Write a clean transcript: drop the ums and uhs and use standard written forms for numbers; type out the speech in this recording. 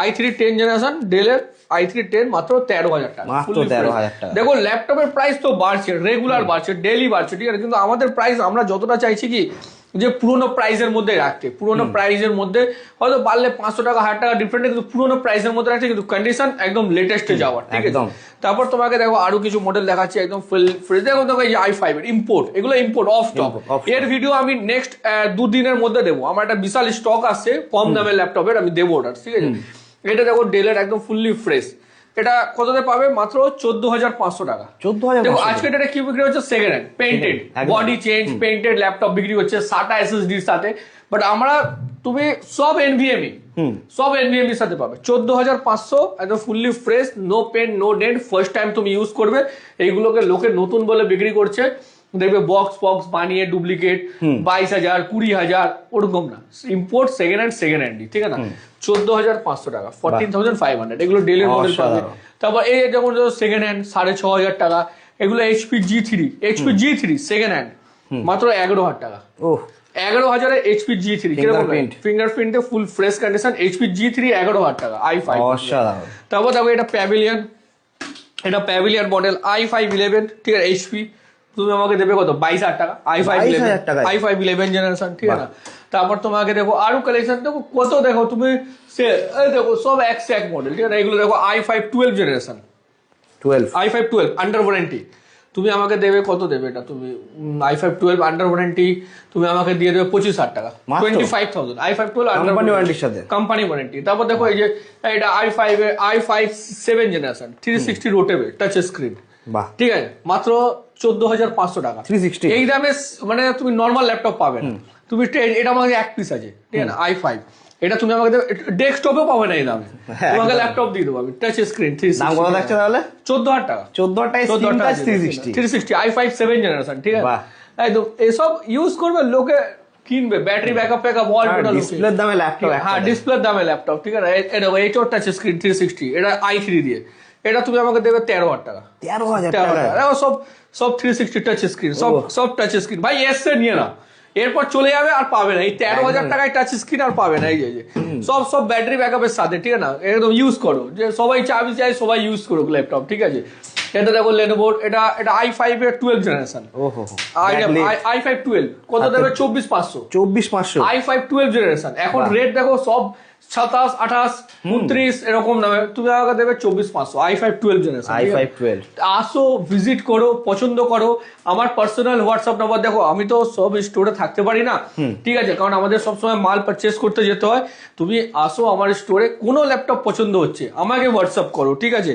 i3 10 generation ডেলের i3 10 মাত্র 13,000 টাকা, মাত্র 13,000 টাকা। দেখো ল্যাপটপের প্রাইস তো বাড়ছে, রেগুলার বাড়ছে, ডেইলি বাড়ছে, ঠিক আছে, কিন্তু আমাদের প্রাইস আমরা যতটা চাইছি কি যে পুরোনো প্রাইসের মধ্যে রাখতে, পুরোনো প্রাইসের মধ্যে হয়তো বাড়লে 500 টাকা 1000 টাকা ডিফারেন্ট, কিন্তু পুরোনো প্রাইসের মধ্যে রাখছে, কিন্তু কন্ডিশন একদম লেটেস্টে যাওয়ার, ঠিক আছে। তারপর তোমাকে দেখো আরো কিছু মডেল দেখাচ্ছি একদম ফ্রেশ। দেখো এই যে i5 এর ইম্পোর্ট, এগুলো ইম্পোর্ট অফ স্টক। এর ভিডিও আমি নেক্সট 2 দিনের মধ্যে দেবো। আমার একটা বিশাল স্টক আসছে কম দামের ল্যাপটপের, আমি দেবো ওটা, ঠিক আছে। এটা দেখো ডেলের একদম ফুললি ফ্রেশ। এটা কততে পাবে? মাত্র 14,500 টাকা। 14,000। দেখো আজকে এটা কি বিক্রি হচ্ছে? Second hand painted, body change painted laptop বিক্রি হচ্ছে SATA SSD এর সাথে। বাট আমরা তুমি সব NVMe, সব NVMe এর সাথে পাবে 14,500, একদম fully fresh, no pain no dent, first time তুমি ইউজ করবে। এইগুলোকে লোকে নতুন বলে বিক্রি করছে, দেখবে বক্স বানিয়ে ডুপ্লিকেট 22,000 20,000, ওরকম না, ইম্পোর্ট সেকেন্ড হ্যান্ড, ঠিক আছে না। 14,500 টাকা, 14,500, এগুলো ডেলের মডেল পাবে। তারপর এই যখন সেকেন্ড হ্যান্ড 6,500 টাকা, এগুলো HP G3 সেকেন্ড হ্যান্ড মাত্র 11,000 টাকা। 11,000 HP G3 ফিঙ্গারপ্রিন্টে full fresh condition, HP G3 11,000 টাকা, i5। তারপর দেখো এটা প্যাভিলিয়ন মডেল i5-11, ঠিক আছে, HP। তুমি আমাকে দেবে কত? 22,000 টাকা, i5-11 জেনারেশন, ঠিক আছে না। তারপর তোমাকে দেখো আরো কালেকশন দেখো কত, দেখো তুমি দেখো সব এক মডেল, ঠিক আছে। এগুলো দেখো i5-12 generation, i5-12 under warranty. তুমি আমাকে দেবে কত দেবে এটা? তুমি i5-12 আন্ডার ওয়ারেন্টি তুমি আমাকে দিয়ে দেবে 25,000 টাকা, 25,000 i5-12 আন্ডার ওয়ারেন্টির সাথে, কোম্পানি ওয়ারেন্টি। তারপর দেখো এই যে এটা i5-7 জেনারেশন 360 রোটেবল টাচ স্ক্রিন, ঠিক আছে, মাত্র 14,500 টাকা। 360 এই দামে মানে তুমি নর্মাল ল্যাপটপ পাবে না। তুমি এটা আমাকে এক পিস আছে, ঠিক আছে, i5 এটা তুমি আমাকে ডেস্কটপেও পাবে না এই দামে, তোমাকে ল্যাপটপ দিয়ে দেবো আমি, টাচ স্ক্রিন 360। দাম কত থাকছে তাহলে? 14,000 টাকা। 14,000 টাকা 360 i5-7 জেনারেশন, ঠিক আছে, একদম। এসব ইউজ করবে লোকে, কিনবে, ব্যাটারি ব্যাকআপ অল টোটাল ডিসপ্লের দামে ল্যাপটপ, হ্যাঁ ডিসপ্লের দামে ল্যাপটপ, ঠিক আছে। এটা টাচ স্ক্রিন 360, এটা i3 দিয়ে। এটা তুমি আমাকে দেবে 13,000 টাকা। 13,000 টাকা সব 360 টাচ স্ক্রিন, সব টাচ স্ক্রিন ভাই, এসে নিয়ে না, এরপর চলে যাবে আর পাবে না। এই 13,000 টাকায় টাচ স্ক্রিন আর পাবে না। এই যে সব ব্যাটারি ব্যাকআপের সাথে, ঠিক আছে না, একদম ইউজ করো, যে সবাই চাই সবাই ইউজ করুক ল্যাপটপ, ঠিক আছে। এটা দেখো Lenovo, এটা i5-12 জেনারেশন, i5-12 কত দেবে? 24,500 i5-12 জেনারেশন। এখন রেট দেখো সব 27, 28, 29 এরকম দামে, তুমি আমাকে দেবে 24,500 i5-12 জেনারেশন। আসো ভিজিট করো, পছন্দ করো। আমার পার্সোনাল হোয়াটসঅ্যাপ নাম্বার দেখো, আমি তো সব স্টোরে থাকতে পারি না, ঠিক আছে, কারণ আমাদের সবসময় মাল পারচেস করতে যেতে হয়। তুমি আসো আমার স্টোরে, কোনো ল্যাপটপ পছন্দ হচ্ছে আমাকে হোয়াটসঅ্যাপ করো, ঠিক আছে।